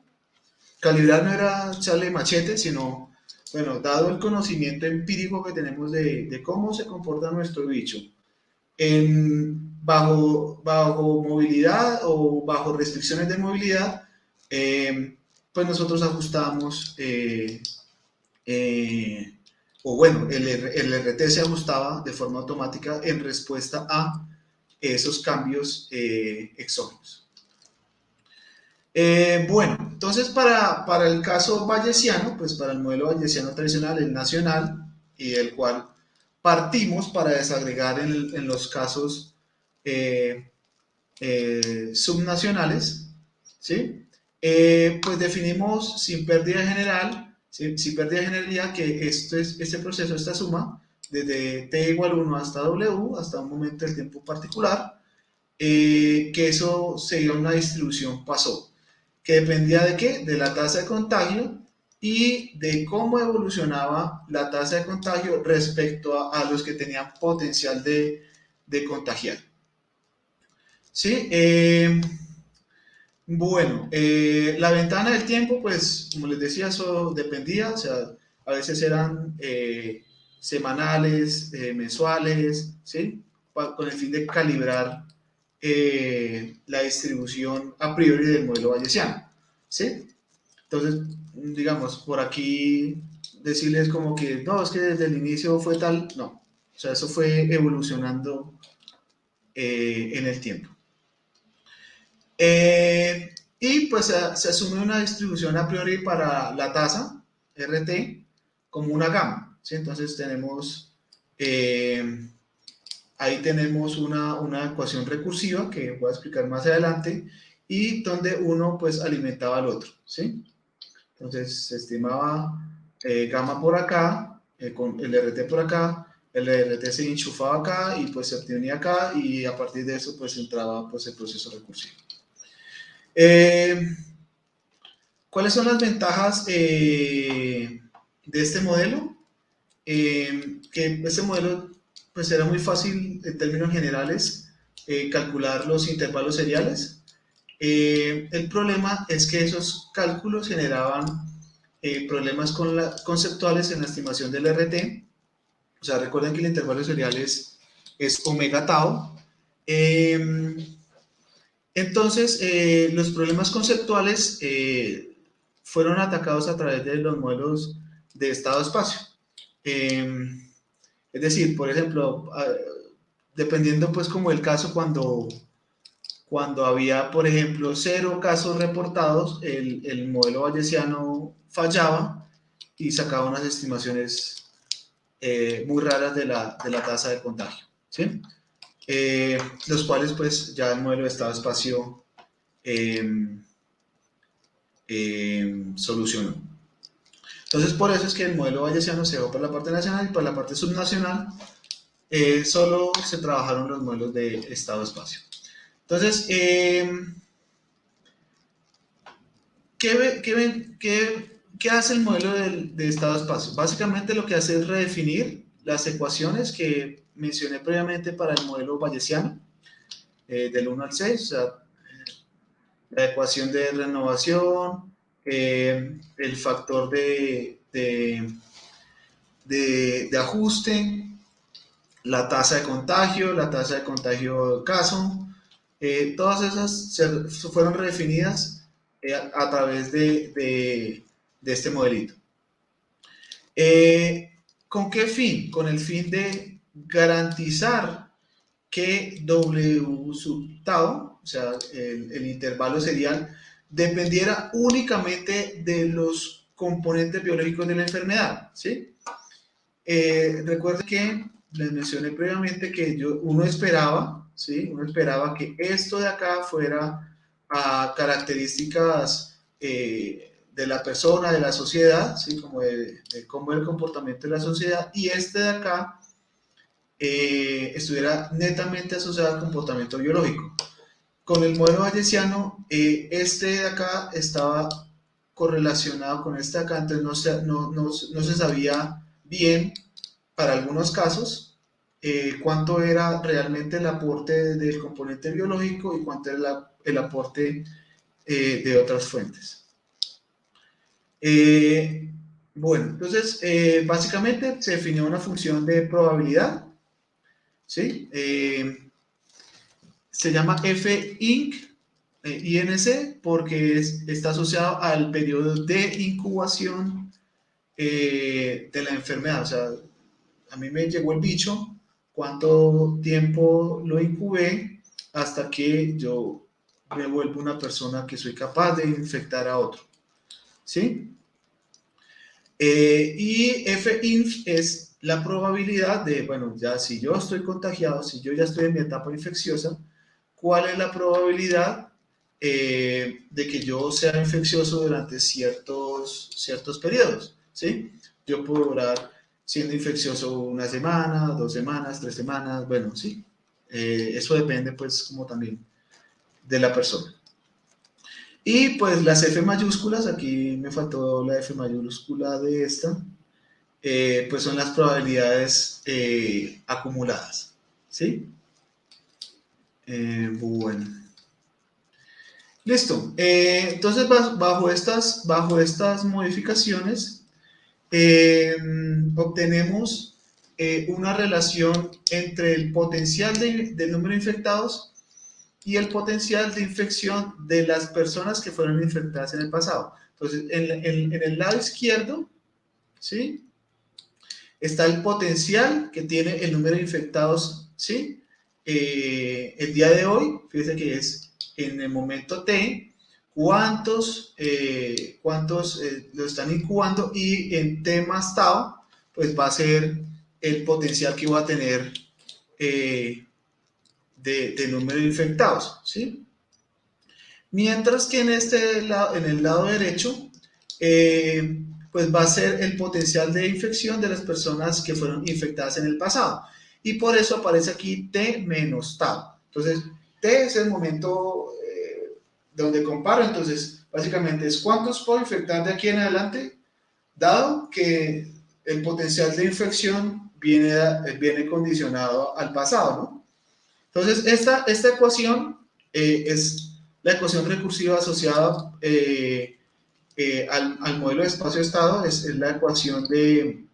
Calibrar no era echarle machete, sino, bueno, dado el conocimiento empírico que tenemos de cómo se comporta nuestro bicho bajo movilidad o bajo restricciones de movilidad, pues nosotros ajustamos, o bueno, el RT se ajustaba de forma automática en respuesta a esos cambios exógenos. Bueno, entonces para el caso bayesiano, pues para el modelo bayesiano tradicional, el nacional, y del cual partimos para desagregar en los casos subnacionales, ¿sí? Pues definimos sin pérdida general, sin pérdida de generalidad, que este proceso, esta suma, desde t igual 1 hasta w, hasta un momento del tiempo particular, que eso sería una distribución Poisson, que dependía de qué, de la tasa de contagio y de cómo evolucionaba la tasa de contagio respecto a los que tenían potencial de contagiar. ¿Sí? Bueno, la ventana del tiempo, pues, como les decía, eso dependía, o sea, a veces eran semanales, mensuales, ¿sí? Con el fin de calibrar la distribución a priori del modelo bayesiano, ¿sí? Entonces, digamos, por aquí decirles como que, no, es que desde el inicio fue tal, no, o sea, eso fue evolucionando en el tiempo. Y pues se asume una distribución a priori para la tasa RT como una gama, ¿sí? Entonces tenemos, ahí tenemos una ecuación recursiva que voy a explicar más adelante y donde uno pues alimentaba al otro, ¿sí? Entonces se estimaba gamma por acá, con el RT por acá, el RT se enchufaba acá y pues se obtenía acá y a partir de eso pues entraba pues el proceso recursivo. ¿Cuáles son las ventajas de este modelo? Que este modelo pues era muy fácil en términos generales calcular los intervalos seriales. El problema es que esos cálculos generaban problemas conceptuales en la estimación del RT. O sea, recuerden que el intervalo serial es omega tau. Entonces, los problemas conceptuales fueron atacados a través de los modelos de estado-espacio. Es decir, por ejemplo, dependiendo pues como el caso, cuando había, por ejemplo, 0 casos reportados, el modelo bayesiano fallaba y sacaba unas estimaciones muy raras de la tasa de contagio, ¿sí? Los cuales pues ya el modelo de estado-espacio solucionó. Entonces por eso es que el modelo bayesiano se dejó para la parte nacional y para la parte subnacional solo se trabajaron los modelos de estado-espacio. Entonces, ¿qué hace el modelo de estado-espacio? Básicamente lo que hace es redefinir las ecuaciones que mencioné previamente para el modelo bayesiano, del 1 al 6, o sea, la ecuación de renovación, el factor de ajuste, la tasa de contagio caso, todas esas fueron redefinidas a través de este modelito. ¿Con qué fin? Con el fin de garantizar que W sub tau, o sea, el intervalo serial, dependiera únicamente de los componentes biológicos de la enfermedad, ¿sí? Recuerden que les mencioné previamente que uno esperaba, ¿sí? Uno esperaba que esto de acá fuera a características de la persona, de la sociedad, ¿sí? Como de cómo es el comportamiento de la sociedad, y este de acá estuviera netamente asociado al comportamiento biológico. Con el modelo bayesiano, este de acá estaba correlacionado con este de acá, entonces no se sabía bien, para algunos casos, cuánto era realmente el aporte del componente biológico y cuánto era el aporte de otras fuentes. Bueno, entonces, básicamente se definió una función de probabilidad, ¿sí? Se llama F-inc, INC, porque está asociado al periodo de incubación de la enfermedad. O sea, a mí me llegó el bicho, cuánto tiempo lo incubé hasta que yo me vuelvo una persona que soy capaz de infectar a otro, ¿sí? Y F-inf es la probabilidad de, bueno, ya si yo estoy contagiado, si yo ya estoy en mi etapa infecciosa, ¿cuál es la probabilidad de que yo sea infeccioso durante ciertos periodos? ¿Sí? Yo puedo durar siendo infeccioso una semana, 2 semanas, 3 semanas, bueno, sí. Eso depende, pues, como también de la persona. Y pues las F mayúsculas, aquí me faltó la F mayúscula de esta, pues son las probabilidades acumuladas, ¿sí? Bueno. Listo. Entonces, bajo estas modificaciones, obtenemos una relación entre el potencial del número de infectados y el potencial de infección de las personas que fueron infectadas en el pasado. Entonces, en el lado izquierdo, ¿sí? Está el potencial que tiene el número de infectados, ¿sí? El día de hoy, fíjense que es en el momento T, cuántos lo están incubando, y en T más tau, pues va a ser el potencial que va a tener de número de infectados, ¿sí? Mientras que en el lado derecho, pues va a ser el potencial de infección de las personas que fueron infectadas en el pasado. Y por eso aparece aquí T menos tau. Entonces, T es el momento donde comparo. Entonces, básicamente es cuántos puedo infectar de aquí en adelante, dado que el potencial de infección viene condicionado al pasado, ¿no? Entonces, esta ecuación es la ecuación recursiva asociada al modelo de espacio-estado, es la ecuación de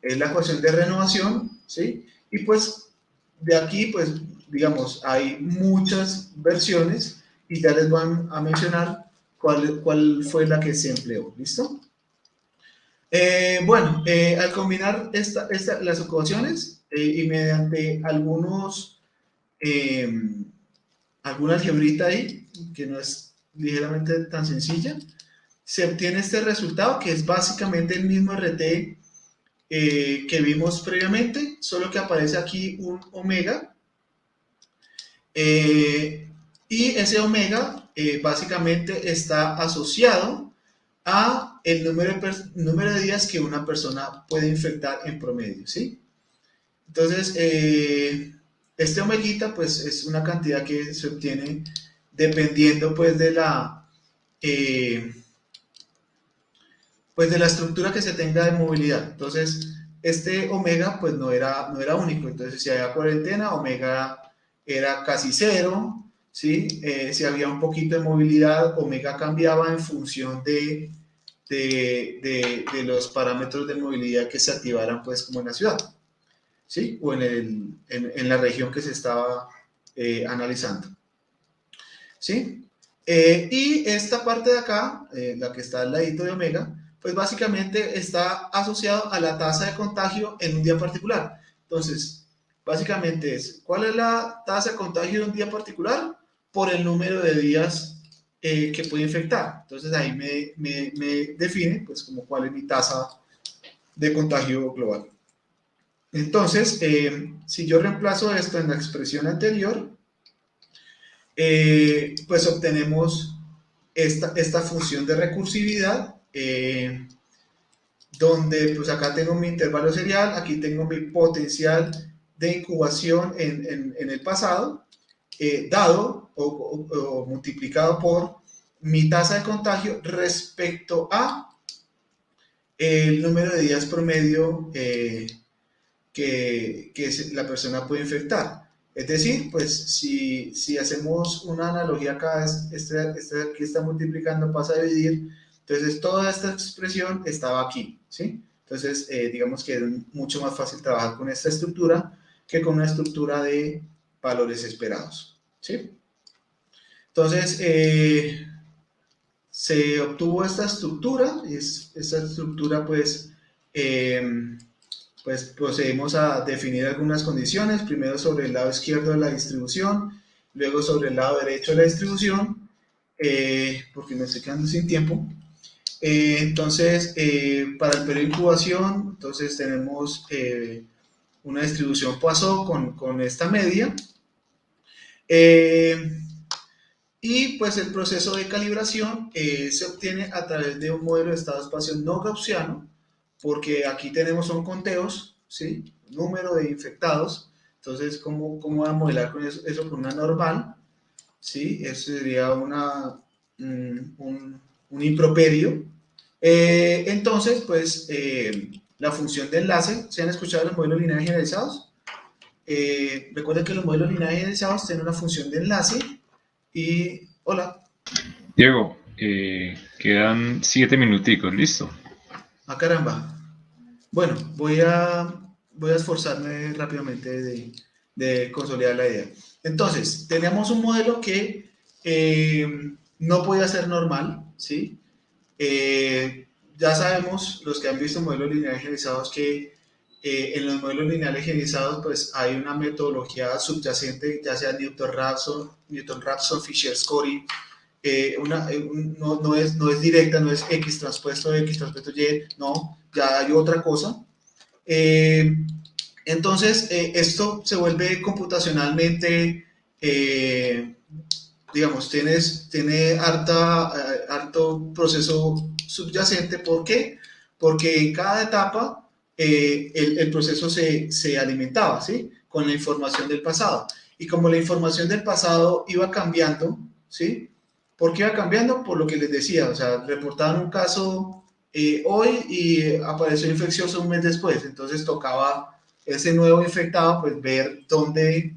renovación, ¿sí? Y pues de aquí, pues, digamos, hay muchas versiones y ya les van a mencionar cuál fue la que se empleó, ¿listo? Bueno, al combinar las ecuaciones y mediante alguna algebrita ahí, que no es ligeramente tan sencilla, se obtiene este resultado que es básicamente el mismo RT que vimos previamente, solo que aparece aquí un omega, y ese omega básicamente está asociado a el número de días que una persona puede infectar en promedio, ¿sí? Entonces, este omeguita, pues, es una cantidad que se obtiene dependiendo, pues, pues, de la estructura que se tenga de movilidad. Entonces, este omega, pues, no era único. Entonces, si había cuarentena, omega era casi cero, ¿sí? Si había un poquito de movilidad, omega cambiaba en función de los parámetros de movilidad que se activaran, pues, como en la ciudad, ¿sí? O en la región que se estaba analizando, ¿sí? Y esta parte de acá, la que está al ladito de omega, pues básicamente está asociado a la tasa de contagio en un día particular. Entonces, básicamente es, ¿cuál es la tasa de contagio de un día particular? Por el número de días que puede infectar. Entonces ahí me define pues como cuál es mi tasa de contagio global. Entonces, si yo reemplazo esto en la expresión anterior, pues obtenemos esta función de recursividad, donde pues acá tengo mi intervalo serial, aquí tengo mi potencial de incubación en el pasado, dado o multiplicado por mi tasa de contagio respecto a el número de días promedio que la persona puede infectar. Es decir, pues si hacemos una analogía acá, aquí está multiplicando, pasa a dividir, entonces toda esta expresión estaba aquí, ¿sí? Entonces, digamos que es mucho más fácil trabajar con esta estructura que con una estructura de valores esperados, ¿sí? Entonces, se obtuvo esta estructura, y esta estructura pues procedimos a definir algunas condiciones, primero sobre el lado izquierdo de la distribución, luego sobre el lado derecho de la distribución, porque me estoy quedando sin tiempo. Entonces, para el periodo de incubación, entonces tenemos una distribución Poisson con esta media, y pues el proceso de calibración se obtiene a través de un modelo de estado-espacio no gaussiano, porque aquí tenemos son conteos, ¿sí? Número de infectados. Entonces, ¿cómo voy a modelar con eso con una normal? ¿Sí? Eso sería un improperio. Entonces, pues, la función de enlace, ¿se han escuchado los modelos lineales generalizados? Recuerden que los modelos lineales generalizados tienen una función de enlace y... Hola. Diego, quedan 7 minuticos, ¿listo? Ah, caramba. Bueno, voy a esforzarme rápidamente de consolidar la idea. Entonces, teníamos un modelo que no podía ser normal, ¿sí? Ya sabemos, los que han visto modelos lineales generalizados, que en los modelos lineales generalizados pues hay una metodología subyacente, ya sea Newton-Raphson, Fisher-Scory, no es directa, no es X transpuesto Y, no, ya hay otra cosa. Entonces, esto se vuelve computacionalmente, digamos, tiene harto proceso subyacente. ¿Por qué? Porque en cada etapa el proceso se alimentaba, ¿sí? Con la información del pasado. Y como la información del pasado iba cambiando, ¿sí? ¿Por qué iba cambiando? Por lo que les decía, o sea, reportaban un caso hoy y apareció infeccioso un mes después, entonces tocaba ese nuevo infectado, pues ver dónde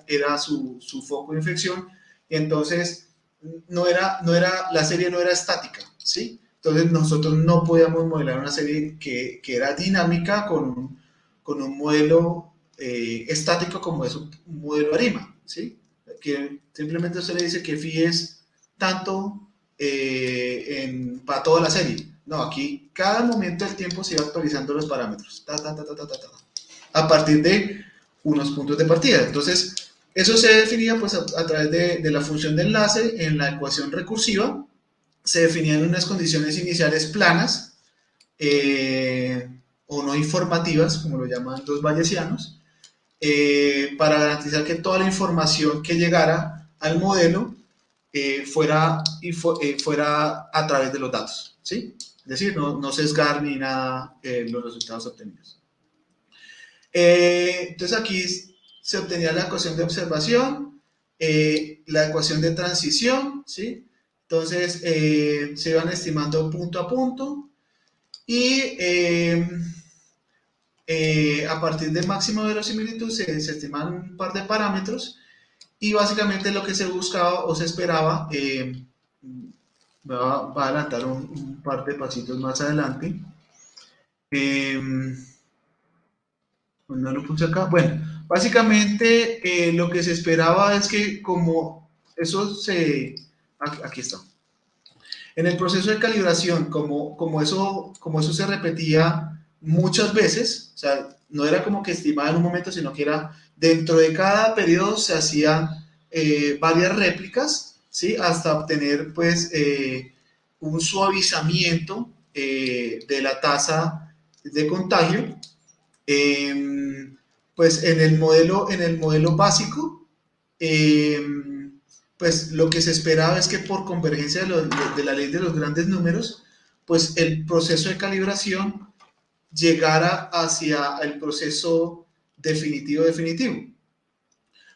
era su foco de infección, y entonces la serie no era estática, ¿sí? Entonces nosotros no podíamos modelar una serie que era dinámica con un modelo estático como es un modelo ARIMA, ¿sí? Que simplemente se le dice que phi es tanto para toda la serie. No, aquí cada momento del tiempo se iba actualizando los parámetros, a partir de unos puntos de partida. Entonces, eso se definía pues a través de la función de enlace en la ecuación recursiva. Se definían unas condiciones iniciales planas o no informativas, como lo llaman los bayesianos, para garantizar que toda la información que llegara al modelo fuera a través de los datos, ¿sí? Es decir, no sesgar ni nada los resultados obtenidos. Entonces aquí se obtenía la ecuación de observación, la ecuación de transición, ¿sí? Entonces se iban estimando punto a punto y a partir del máximo de verosimilitud se estiman un par de parámetros y básicamente lo que se buscaba o se esperaba, va a adelantar un par de pasitos más adelante. No lo puse acá. Bueno, básicamente lo que se esperaba es que como eso aquí está. En el proceso de calibración, como eso se repetía muchas veces, o sea, no era como que estimaba en un momento, sino que era dentro de cada periodo se hacían varias réplicas, ¿sí? Hasta obtener pues un suavizamiento de la tasa de contagio. Pues en el modelo básico, pues lo que se esperaba es que por convergencia de la ley de los grandes números, pues el proceso de calibración llegara hacia el proceso definitivo,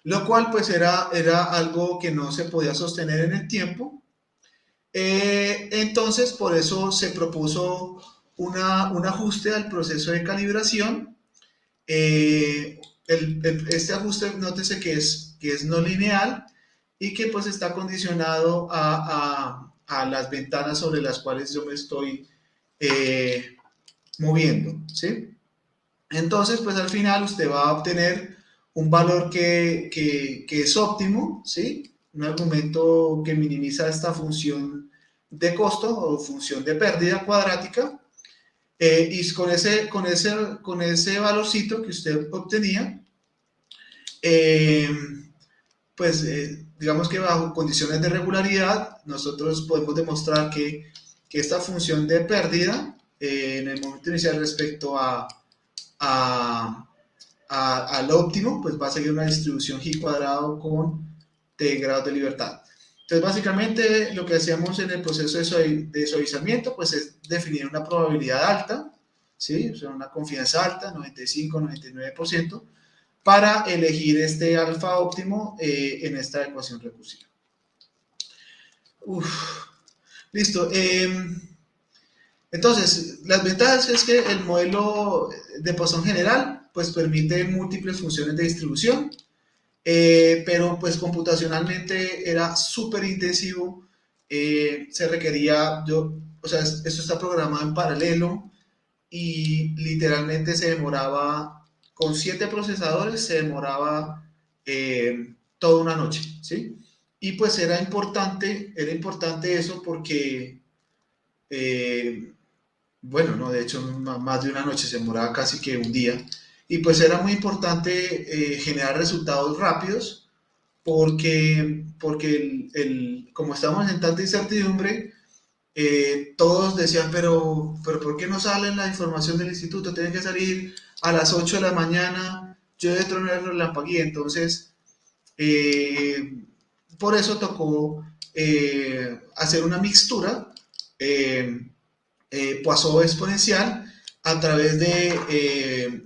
lo cual pues era algo que no se podía sostener en el tiempo. Entonces por eso se propuso un ajuste al proceso de calibración. Este ajuste, nótese que es no lineal y que pues está condicionado a las ventanas sobre las cuales yo me estoy moviendo, ¿sí? Entonces, pues al final usted va a obtener un valor que es óptimo, ¿sí? Un argumento que minimiza esta función de costo o función de pérdida cuadrática. Y con ese valorcito que usted obtenía, pues digamos que bajo condiciones de regularidad, nosotros podemos demostrar que esta función de pérdida en el momento inicial respecto al óptimo, pues va a seguir una distribución G cuadrado con T grados de libertad. Entonces, básicamente, lo que hacíamos en el proceso de suavizamiento, pues es definir una probabilidad alta, ¿sí? O sea, una confianza alta, 95, 99%, para elegir este alfa óptimo en esta ecuación recursiva. Listo. Entonces, las ventajas es que el modelo de Poisson general pues permite múltiples funciones de distribución, pero pues computacionalmente era súper intensivo, se requería, o sea, esto está programado en paralelo y literalmente se demoraba, con 7 procesadores se demoraba toda una noche, ¿sí? Y pues era importante eso porque bueno, no, de hecho más de una noche, se demoraba casi que un día, y pues era muy importante generar resultados rápidos porque como estamos en tanta incertidumbre, todos decían, pero ¿por qué no sale la información del instituto? Tiene que salir a las 8 de la mañana, yo de tronar el relampagué. Entonces, por eso tocó hacer una mixtura Poisson exponencial a través de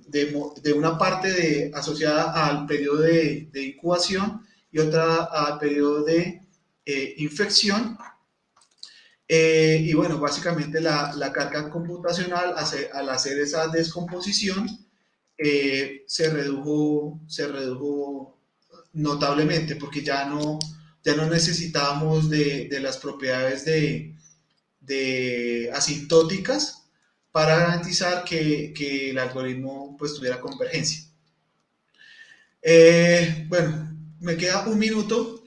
una parte asociada al periodo de incubación y otra al periodo de infección. Y bueno, básicamente la carga computacional al hacer esa descomposición se redujo notablemente, porque ya no necesitábamos de las propiedades de asintóticas para garantizar que el algoritmo pues tuviera convergencia. Bueno, me queda un minuto.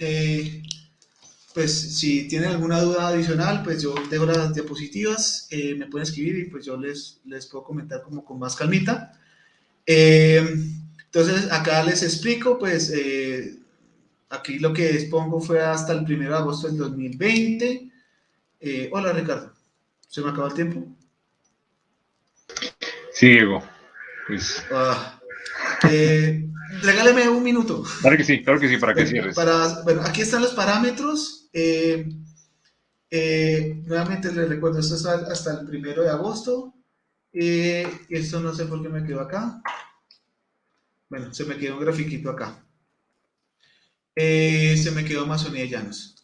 Pues si tienen alguna duda adicional, pues yo dejo las diapositivas, me pueden escribir y pues yo les puedo comentar como con más calmita. Entonces acá les explico, pues aquí lo que expongo fue hasta el 1 de agosto del 2020. Hola Ricardo, ¿se me acabó el tiempo? Sí, Diego, pues... regáleme un minuto. Claro que sí, para que cierres. Bueno, aquí están los parámetros. Nuevamente les recuerdo, esto es hasta el 1 de agosto. Esto no sé por qué me quedó acá. Bueno, se me quedó un grafiquito acá. Se me quedó Amazonía y Llanos.